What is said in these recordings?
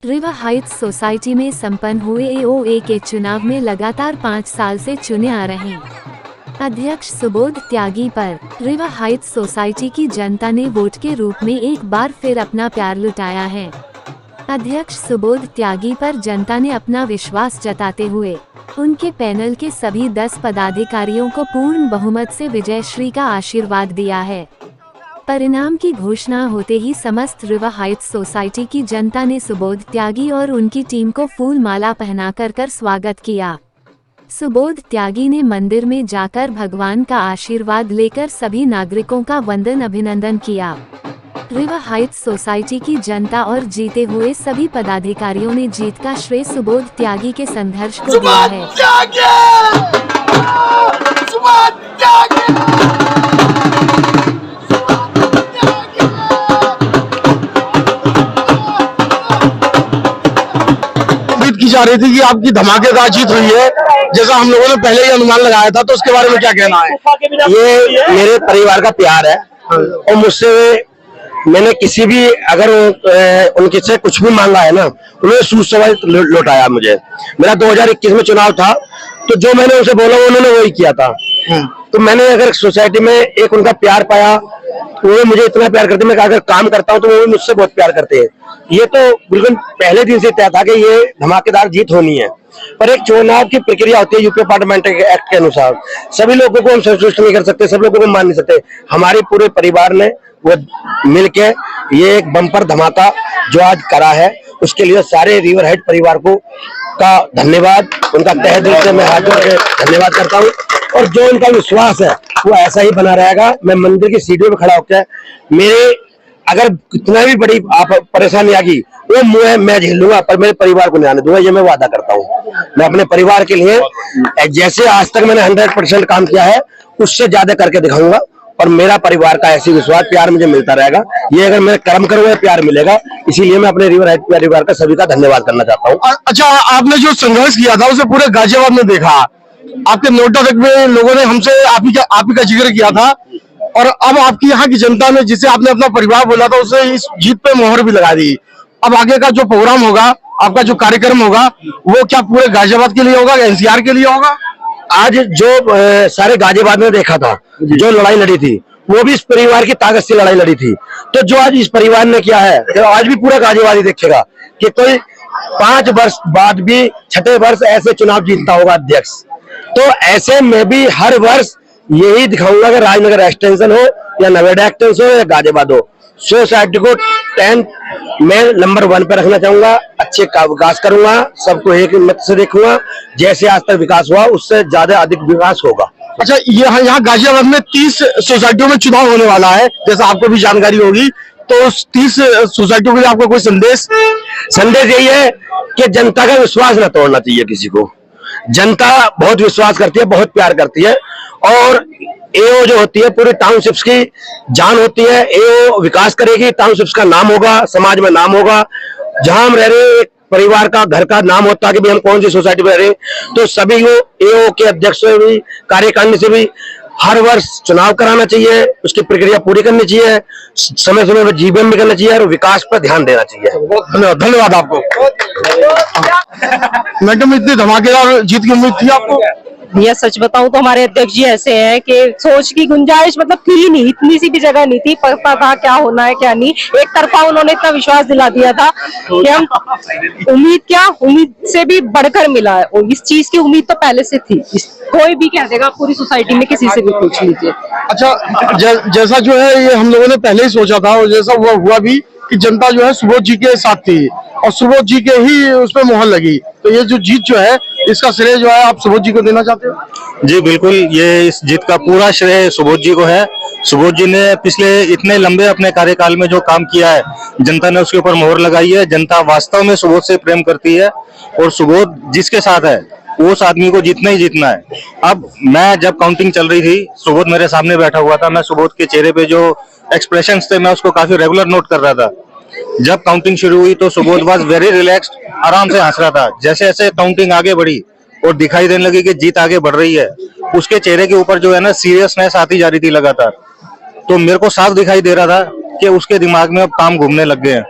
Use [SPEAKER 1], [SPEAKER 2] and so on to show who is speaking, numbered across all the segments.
[SPEAKER 1] River Heights society में संपन्न हुए AOA के चुनाव में लगातार 5 साल से चुने आ रहे अध्यक्ष सुबोध त्यागी पर रिवर हाइट्स सोसाइटी की जनता ने वोट के रूप में एक बार फिर अपना प्यार लुटाया है। अध्यक्ष सुबोध त्यागी पर जनता ने अपना विश्वास जताते हुए उनके पैनल के सभी 10 पदाधिकारियों को पूर्ण बहुमत से विजयश्री का आशीर्वाद दिया है। परिणाम की घोषणा होते ही समस्त रिवर हाइट्स सोसाइटी की जनता ने सुबोध त्यागी और उनकी टीम को फूल माला पहनाकर स्वागत किया। सुबोध त्यागी ने मंदिर में जाकर भगवान का आशीर्वाद लेकर सभी नागरिकों का वंदन अभिनंदन किया। रिवर हाइट्स सोसाइटी की जनता और जीते हुए सभी पदाधिकारियों ने जीत का श्रेय सुबोध त्यागी के संघर्ष को दिया है।
[SPEAKER 2] की जा रही थी कि आपकी धमाकेदार जीत हुई है, जैसा हम लोगों ने पहले ही अनुमान लगाया था, तो उसके बारे में क्या कहना है?
[SPEAKER 3] ये मेरे परिवार का प्यार है और मुझसे मैंने किसी भी अगर उनके से कुछ भी मांगा है ना, उन्होंने सूझ समझ लौटाया मुझे। मेरा 2021 में चुनाव था, तो जो मैंने उनसे बोला उन्होंने वही किया था। तो मैंने अगर सोसाइटी में एक उनका प्यार पाया, वो मुझे इतना प्यार करते, मैं अगर काम करता हूँ तो वो भी मुझसे बहुत प्यार करते हैं। ये तो बिल्कुल पहले दिन से तय था कि ये धमाकेदार जीत होनी है, पर एक चुनाव की प्रक्रिया होती है यूपी पार्लियामेंट एक्ट के अनुसार। सभी लोगों को हम संतुष्ट नहीं कर सकते, सब लोगों को मान नहीं सकते। हमारे पूरे परिवार ने वो मिलके ये एक बम्पर धमाका जो आज करा है, उसके लिए सारे रिवर हाइट परिवार को का धन्यवाद, उनका तहे दिल से मैं हाथ जोड़ के धन्यवाद करता हूँ। और जो उनका विश्वास है वो ऐसा ही बना रहेगा। मैं मंदिर की सीढ़ियों पे खड़ा होकर मेरे अगर कितना भी बड़ी आप परेशानी आ गई वो मुझे मैं झेल लूंगा, पर मेरे परिवार को नहीं आने दूंगा, ये मैं वादा करता हूँ। मैं अपने परिवार के लिए जैसे आज तक मैंने 100% काम किया है उससे ज्यादा करके दिखाऊंगा, और मेरा परिवार का ऐसी विश्वास प्यार मुझे मिलता रहेगा। ये अगर मैं कर्म करूंगा प्यार मिलेगा, इसीलिए मैं अपने रिवर हाइट परिवार का सभी का धन्यवाद करना चाहता हूँ।
[SPEAKER 2] अच्छा, आपने जो संघर्ष किया था उसे पूरे गाजियाबाद में देखा। आपके नोटा तक में लोगों ने हमसे आप ही का जिक्र किया था, और अब आपकी यहाँ की जनता ने जिसे आपने अपना परिवार बोला था उसे इस जीत पे मोहर भी लगा दी। अब आगे का जो प्रोग्राम होगा, आपका जो कार्यक्रम होगा, वो क्या पूरे गाजियाबाद के लिए होगा, एनसीआर के लिए होगा?
[SPEAKER 3] आज जो सारे गाजियाबाद में देखा था, जो लड़ाई लड़ी थी वो भी इस परिवार की ताकत से लड़ाई लड़ी थी। तो जो आज इस परिवार ने किया है, तो आज भी पूरा गाजियाबाद ही देखेगा कि कोई 5 वर्ष बाद भी 6ठे वर्ष ऐसे चुनाव जीतता होगा अध्यक्ष। तो ऐसे में भी हर वर्ष यही दिखाऊंगा कि राजनगर एक्सटेंशन हो या नवेदा एक्सटेंशन हो या गाजियाबाद हो, सोसाइटी को 10 मैं नंबर 1 पे रखना चाहूंगा। अच्छे का विकास करूंगा, सबको एक मत से देखूंगा, जैसे आज तक विकास हुआ उससे ज्यादा अधिक विकास होगा।
[SPEAKER 2] अच्छा, यहाँ गाजियाबाद में 30 सोसाइटियों में चुनाव होने वाला है, जैसा आपको भी जानकारी होगी, तो उस 30 सोसाइटियों के लिए आपको कोई संदेश
[SPEAKER 3] यही है कि जनता का विश्वास न तोड़ना चाहिए किसी को। जनता बहुत विश्वास करती है, बहुत प्यार करती है, और एओ जो होती है पूरी टाउनशिप्स की जान होती है। एओ विकास करेगी, टाउनशिप्स का नाम होगा, समाज में नाम होगा। जहां हम रह रहे हैं परिवार का घर का नाम होता है कि भाई हम कौन सी सोसाइटी में रह रहे हैं। तो सभी को एओ के अध्यक्ष से भी, कार्यकारिणी से भी हर वर्ष चुनाव कराना चाहिए, उसकी प्रक्रिया पूरी करनी चाहिए, समय समय पर जीवन भी करना चाहिए और विकास पर ध्यान देना चाहिए।
[SPEAKER 2] धन्यवाद आपको। मैडम, इतनी धमाकेदार जीत की उम्मीद थी आपको?
[SPEAKER 4] भैया सच बताऊं तो हमारे अध्यक्ष जी ऐसे हैं कि सोच की गुंजाइश मतलब थी ही नहीं, इतनी सी भी जगह नहीं थी, पता था क्या होना है क्या नहीं। एक तरफा उन्होंने इतना विश्वास दिला दिया था कि हम उम्मीद से भी बढ़कर मिला है। और इस चीज की उम्मीद तो पहले से थी, कोई भी कह देगा, पूरी सोसाइटी में किसी से भी पूछ लीजिए।
[SPEAKER 2] अच्छा, जैसा जो है ये हम लोगों ने पहले ही सोचा था, और जैसा हुआ भी कि जनता जो है सुबोध जी के साथ थी और सुबोध जी के ही उस पर मोहर लगी। तो ये जो जीत जो है इसका श्रेय जो है आप सुबोध जी को देना चाहते हो?
[SPEAKER 5] जी बिल्कुल, ये इस जीत का पूरा श्रेय सुबोध जी को है। सुबोध जी ने पिछले इतने लंबे अपने कार्यकाल में जो काम किया है, जनता ने उसके ऊपर मोहर लगाई है। जनता वास्तव में सुबोध से प्रेम करती है, और सुबोध जिसके साथ है उस आदमी को जीतना ही जीतना है। अब मैं जब काउंटिंग चल रही थी, सुबोध मेरे सामने बैठा हुआ था, मैं सुबोध के चेहरे पे जो एक्सप्रेशंस थे मैं उसको काफी रेगुलर नोट कर रहा था। जब काउंटिंग शुरू हुई तो सुबोध वाज वेरी रिलैक्स्ड, आराम से हंस रहा था। जैसे जैसे काउंटिंग आगे बढ़ी और दिखाई देने लगी कि जीत आगे बढ़ रही है, उसके चेहरे के ऊपर जो है ना सीरियसनेस आती जा रही थी लगातार। तो मेरे को साफ दिखाई दे रहा था कि उसके दिमाग में अब काम घूमने लग गए हैं।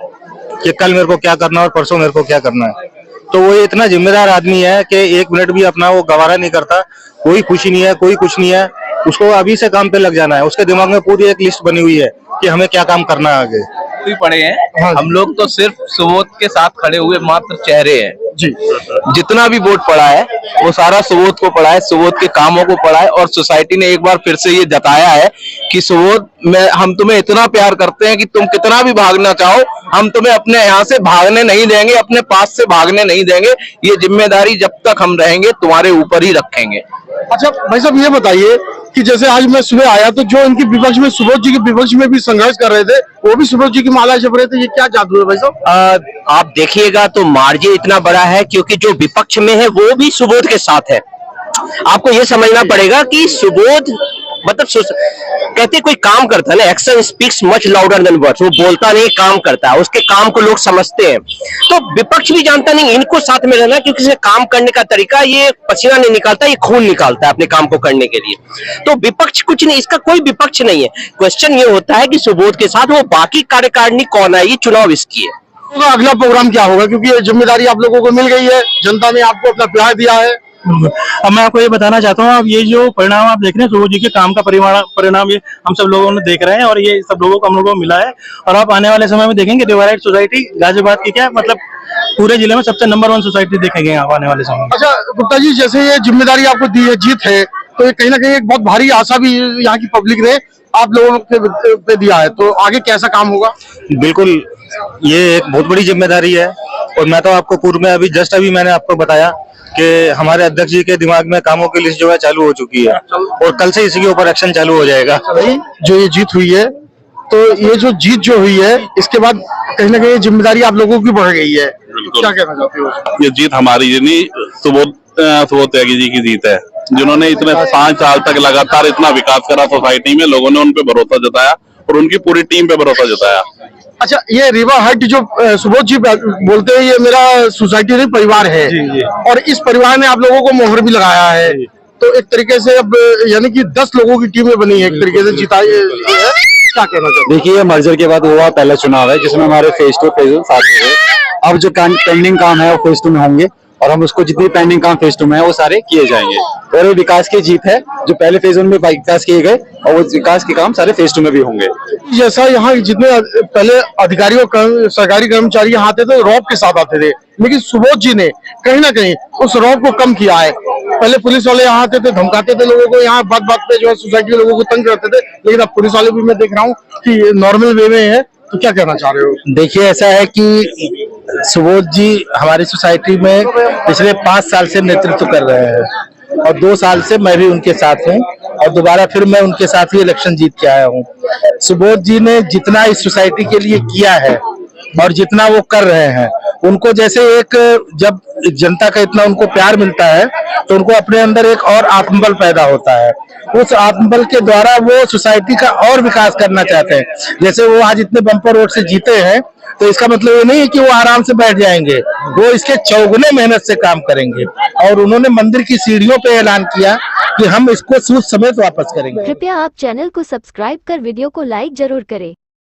[SPEAKER 5] कि कल मेरे को क्या करना है और परसों मेरे को क्या करना है। तो वो इतना जिम्मेदार आदमी है कि एक मिनट भी अपना वो गवारा नहीं करता। कोई खुशी नहीं है, कोई कुछ नहीं है, उसको अभी से काम पे लग जाना है। उसके दिमाग में पूरी एक लिस्ट बनी हुई है कि हमें क्या काम करना है आगे।
[SPEAKER 6] भी पड़े हैं, हम लोग तो सिर्फ सुबोध के साथ खड़े हुए मात्र चेहरे हैं
[SPEAKER 2] जी।
[SPEAKER 6] जितना भी वोट पड़ा है वो सारा सुबोध को पड़ा है, सुबोध के कामों को पड़ा है। और सोसाइटी ने एक बार फिर से ये जताया है कि सुबोध में हम तुम्हें इतना प्यार करते हैं कि तुम कितना भी भागना चाहो हम तुम्हें अपने यहाँ से भागने नहीं देंगे, अपने पास से भागने नहीं देंगे। ये जिम्मेदारी जब तक हम रहेंगे तुम्हारे ऊपर ही रखेंगे।
[SPEAKER 2] अच्छा भाई साहब, ये बताइए कि जैसे आज मैं सुबह आया तो जो इनके विपक्ष में, सुबोध जी के विपक्ष में भी संघर्ष कर रहे थे, वो भी सुबोध जी की माला जप रहे थे। ये क्या जादू है भाई साहब?
[SPEAKER 3] आप देखिएगा तो मार्जिन इतना बड़ा है क्योंकि जो विपक्ष में है वो भी सुबोध के साथ है। आपको ये समझना पड़ेगा कि सुबोध मतलब कहते कोई काम करता है ना, action speaks much louder than words. वो बोलता नहीं, काम करता है, उसके काम को लोग समझते हैं। तो विपक्ष भी जानता नहीं इनको साथ में रहना, क्योंकि इसे काम करने का तरीका ये पसीना नहीं निकालता, ये खून निकालता है अपने काम को करने के लिए। तो विपक्ष कुछ नहीं, इसका कोई विपक्ष नहीं है। क्वेश्चन ये होता है कि सुबोध के साथ वो बाकी कार्यकारिणी कौन है, ये चुनाव इसकी है।
[SPEAKER 2] अगला प्रोग्राम क्या होगा, क्योंकि ये जिम्मेदारी आप लोगों को मिल गई है, जनता ने आपको अपना प्यार दिया है।
[SPEAKER 7] अब मैं आपको ये बताना चाहता हूँ, अब ये जो परिणाम आप देख रहे हैं सुबोध जी के काम का परिणाम ये हम सब लोगों ने देख रहे हैं और ये सब लोगों को हम लोगों को मिला है। और आप आने वाले समय में देखेंगे रिवरहाइट सोसाइटी गाजियाबाद की क्या मतलब पूरे जिले में सबसे नंबर 1 सोसाइटी देखेंगे आप आने वाले समय में।
[SPEAKER 2] अच्छा गुप्ता जी, जैसे ये जिम्मेदारी आपको दी है, जीत है, तो ये कहीं ना कहीं एक बहुत भारी आशा भी यहाँ की पब्लिक ने आप लोगों के पे दिया है, तो आगे कैसा काम होगा?
[SPEAKER 5] बिल्कुल, ये एक बहुत बड़ी जिम्मेदारी है। और मैं तो आपको पूर्व में अभी मैंने आपको बताया कि हमारे अध्यक्ष जी के दिमाग में कामों की लिस्ट जो है चालू हो चुकी है और कल से इसी के ऊपर एक्शन चालू हो जाएगा।
[SPEAKER 2] जो ये जीत हुई है, तो ये जो जीत जो हुई है, इसके बाद कहीं ना कहीं जिम्मेदारी आप लोगों की बढ़ गई है। क्या कहना चाहते हो?
[SPEAKER 8] ये जीत हमारी नहीं, सुबोध त्यागी जी की जीत है, जिन्होंने इतने 5 साल तक लगातार इतना विकास करा सोसाइटी में। लोगों ने उन पे भरोसा जताया और उनकी पूरी टीम पे भरोसा जताया।
[SPEAKER 2] अच्छा, ये रिवरहाइट जो सुबोध जी बोलते हैं, ये मेरा सोसाइटी नहीं परिवार है। जी। और इस परिवार ने आप लोगों को मोहर भी लगाया है, तो एक तरीके से अब यानी कि 10 लोगों की टीमें बनी है, एक तरीके से जिताई है। क्या कहना चाहते?
[SPEAKER 9] देखिए, मर्जर के बाद हुआ पहला चुनाव है जिसमें हमारे फेज 2 फेज 1 साथ हुए। अब जो पेंडिंग काम है वो फेज 2 में होंगे और हम उसको जितने पेंडिंग काम फेज 2 में है वो सारे किए जाएंगे। और वो विकास की जीत है, जो पहले फेज 1 में विकास किए गए और वो विकास के काम सारे फेज 2 में भी होंगे।
[SPEAKER 2] जैसा यहाँ जितने पहले अधिकारी और सरकारी कर्मचारी यहाँ आते थे रौब के साथ आते थे, लेकिन सुबोध जी ने कहीं ना कहीं उस रौब को कम किया है। पहले पुलिस वाले यहाँ आते थे, धमकाते थे लोगों को, यहाँ बात बात पे जो है सोसाइटी के लोगों को तंग करते थे, लेकिन अब पुलिस वाले भी मैं देख रहा हूँ कि नॉर्मल वे में है। तो क्या कहना चाह रहे हो?
[SPEAKER 9] देखिए, ऐसा है कि सुबोध जी हमारी सोसाइटी में पिछले 5 साल से नेतृत्व कर रहे हैं और 2 साल से मैं भी उनके साथ हूँ और दोबारा फिर मैं उनके साथ ही इलेक्शन जीत के आया हूँ। सुबोध जी ने जितना इस सोसाइटी के लिए किया है और जितना वो कर रहे हैं, उनको जैसे एक जब जनता का इतना उनको प्यार मिलता है तो उनको अपने अंदर एक और आत्मबल पैदा होता है। उस आत्मबल के द्वारा वो सोसाइटी का और विकास करना चाहते हैं। जैसे वो आज इतने बम्पर वोट से जीते हैं, तो इसका मतलब ये नहीं है कि वो आराम से बैठ जाएंगे, वो इसके चौगुने मेहनत से काम करेंगे। और उन्होंने मंदिर की सीढ़ियों पे ऐलान किया कि हम इसको सूद समेत वापस करेंगे।
[SPEAKER 10] कृपया आप चैनल को सब्सक्राइब कर वीडियो को लाइक जरूर करें।